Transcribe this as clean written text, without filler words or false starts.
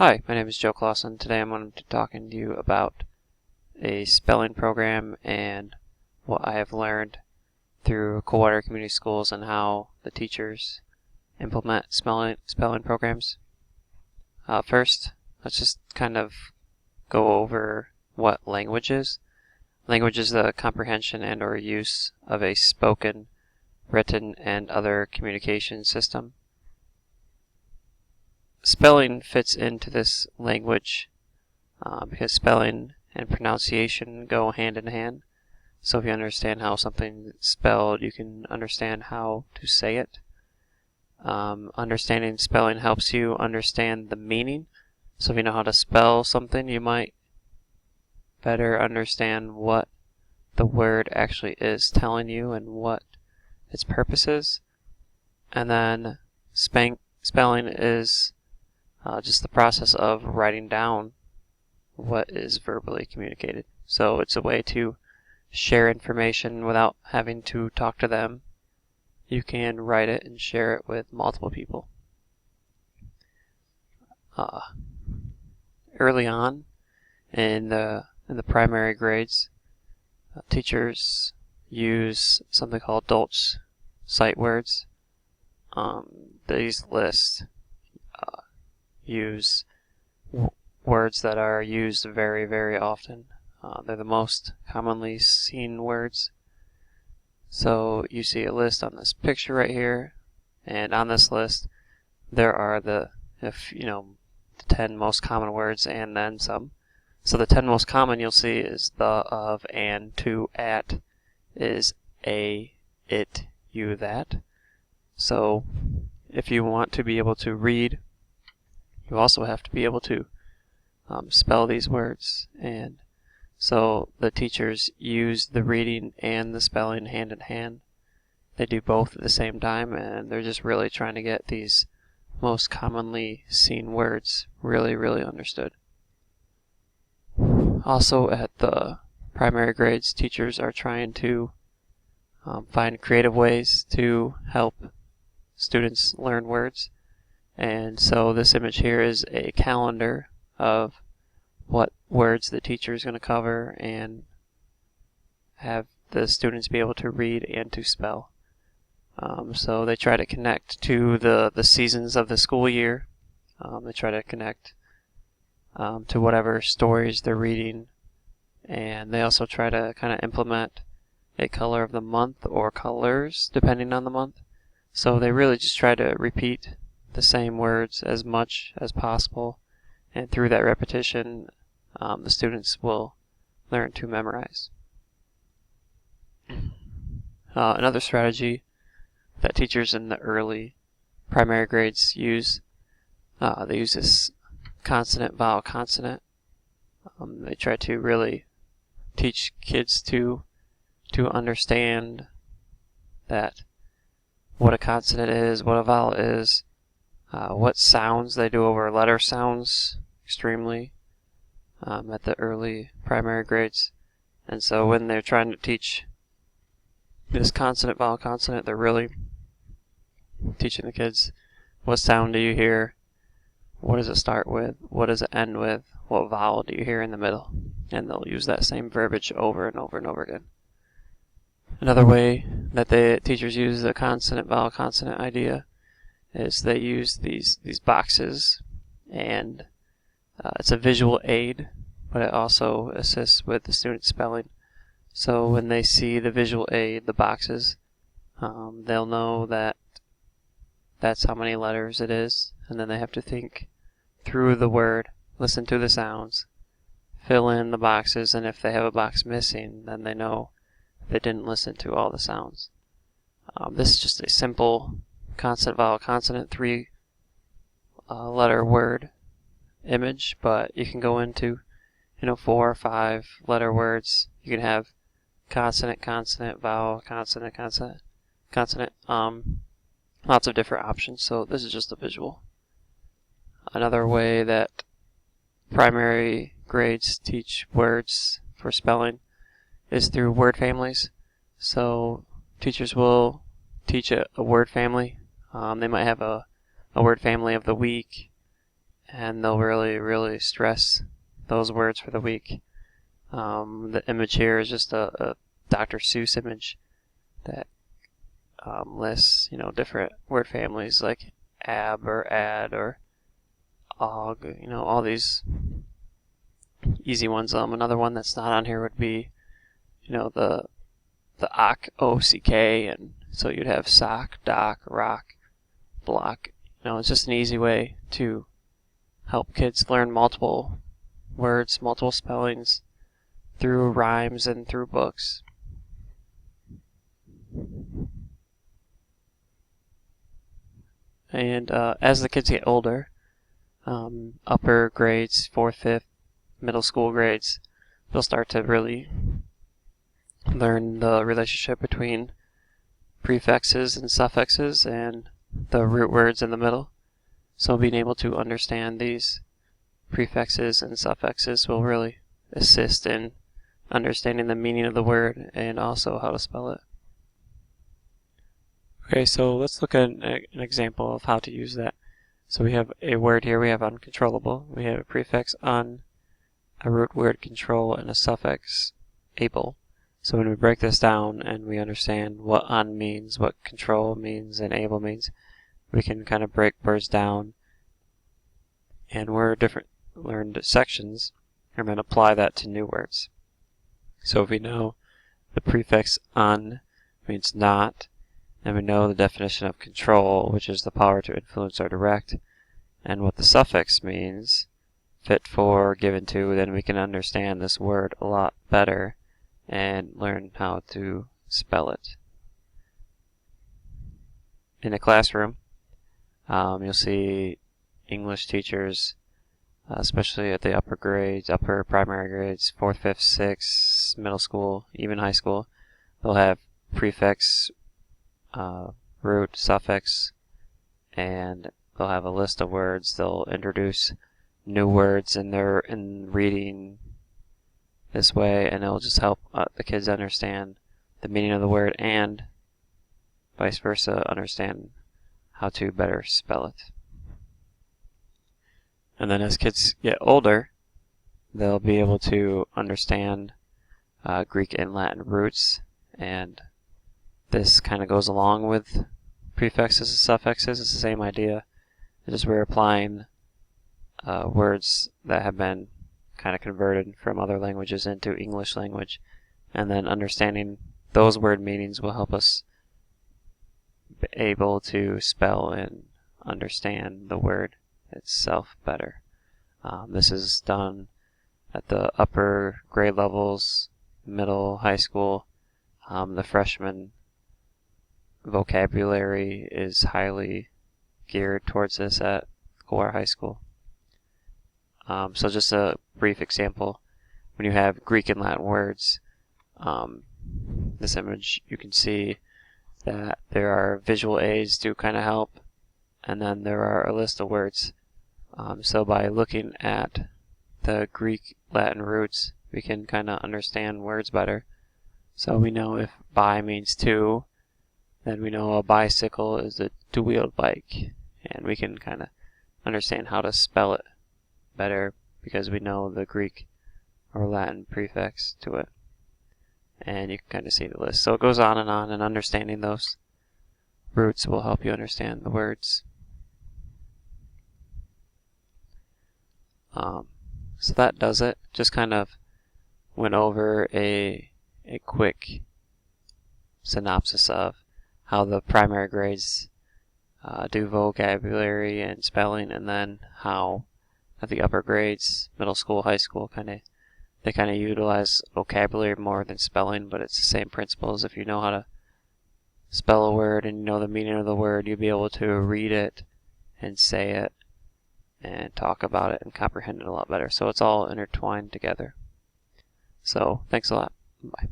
Hi, my name is Joe Clausen. Today I'm going to be talking to you about a spelling program and what I have learned through Coldwater Community Schools and how the teachers implement spelling programs. First, let's just kind of go over what language is. Language is the comprehension and or use of a spoken, written, and other communication system. Spelling fits into this language because spelling and pronunciation go hand in hand. So if you understand how something is spelled, you can understand how to say it. Understanding spelling helps you understand the meaning. So if you know how to spell something, you might better understand what the word actually is telling you and what its purpose is. And then spelling is just the process of writing down what is verbally communicated. So it's a way to share information without having to talk to them. You can write it and share it with multiple people. Early on in the primary grades, teachers use something called Dolch sight words. These lists use words that are used very, very often. They're the most commonly seen words. So you see a list on this picture right here, and on this list there are the 10 most common words and then some. So the 10 most common you'll see is the, of, and, to, at, is, a, it, you, that. So if you want to be able to read, you also have to be able to spell these words. And so the teachers use the reading and the spelling hand in hand. They do both at the same time, and they're just really trying to get these most commonly seen words really, really understood. Also at the primary grades, teachers are trying to find creative ways to help students learn words. And so this image here is a calendar of what words the teacher is going to cover and have the students be able to read and to spell. So they try to connect to the seasons of the school year. They try to connect to whatever stories they're reading. And they also try to kind of implement a color of the month or colors depending on the month. So they really just try to repeat the same words as much as possible, and through that repetition the students will learn to memorize. Another strategy that teachers in the early primary grades use, they use this consonant, vowel, consonant. They try to really teach kids to understand that what a consonant is, what a vowel is, what sounds they do over letter sounds extremely at the early primary grades. And so when they're trying to teach this consonant, vowel, consonant, they're really teaching the kids what sound do you hear, what does it start with, what does it end with, what vowel do you hear in the middle. And they'll use that same verbiage over and over and over again. Another way that the teachers use the consonant, vowel, consonant idea is they use these boxes, and it's a visual aid, but it also assists with the student spelling. So when they see the visual aid, the boxes, they'll know that that's how many letters it is, and then they have to think through the word, listen to the sounds, fill in the boxes, and if they have a box missing, then they know they didn't listen to all the sounds. This is just a simple consonant, vowel, consonant, 3 letter word image, but you can go into 4 or 5 letter words. You can have consonant, consonant, vowel, consonant, consonant, consonant, lots of different options. So this is just a visual. Another way that primary grades teach words for spelling is through word families. So teachers will teach a word family. They might have a word family of the week, and they'll really stress those words for the week. The image here is just a Dr. Seuss image that lists, different word families like ab or ad or og, all these easy ones. Another one that's not on here would be, the ock, O-C-K, and so you'd have sock, dock, rock, block. It's just an easy way to help kids learn multiple words, multiple spellings through rhymes and through books. And as the kids get older, upper grades, 4th, 5th, middle school grades, they'll start to really learn the relationship between prefixes and suffixes and the root words in the middle. So being able to understand these prefixes and suffixes will really assist in understanding the meaning of the word and also how to spell it. Okay, so let's look at an example of how to use that. So we have a word here, we have uncontrollable, we have a prefix un, a root word control, and a suffix able. So when we break this down and we understand what un means, what control means, and able means, we can kind of break words down and we're different learned sections and then apply that to new words. So if we know the prefix un means not, and we know the definition of control, which is the power to influence or direct, and what the suffix means, fit for, given to, then we can understand this word a lot better and learn how to spell it. In a classroom, you'll see English teachers, especially at the upper grades, upper primary grades, 4th, 5th, 6th, middle school, even high school, they'll have prefix, root, suffix, and they'll have a list of words. They'll introduce new words in reading this way, and it'll just help the kids understand the meaning of the word and vice versa, understand how to better spell it. And then as kids get older, they'll be able to understand Greek and Latin roots, and this kind of goes along with prefixes and suffixes. It's the same idea. It's just we're applying words that have been kind of converted from other languages into English language, and then understanding those word meanings will help us be able to spell and understand the word itself better. This is done at the upper grade levels, middle, high school. The freshman vocabulary is highly geared towards this at Coldwater High School. So just a brief example, when you have Greek and Latin words, this image you can see that there are visual aids to kind of help, and then there are a list of words. So by looking at the Greek Latin roots, we can kind of understand words better. So we know if bi means two, then we know a bicycle is a two-wheeled bike, and we can kind of understand how to spell it better because we know the Greek or Latin prefix to it. And you can kind of see the list. So it goes on, and understanding those roots will help you understand the words. So that does it. Just kind of went over a quick synopsis of how the primary grades do vocabulary and spelling, and then how at the upper grades, middle school, high school, they kind of utilize vocabulary more than spelling, but it's the same principles. If you know how to spell a word and you know the meaning of the word, you'll be able to read it and say it and talk about it and comprehend it a lot better. So it's all intertwined together. So thanks a lot. Bye.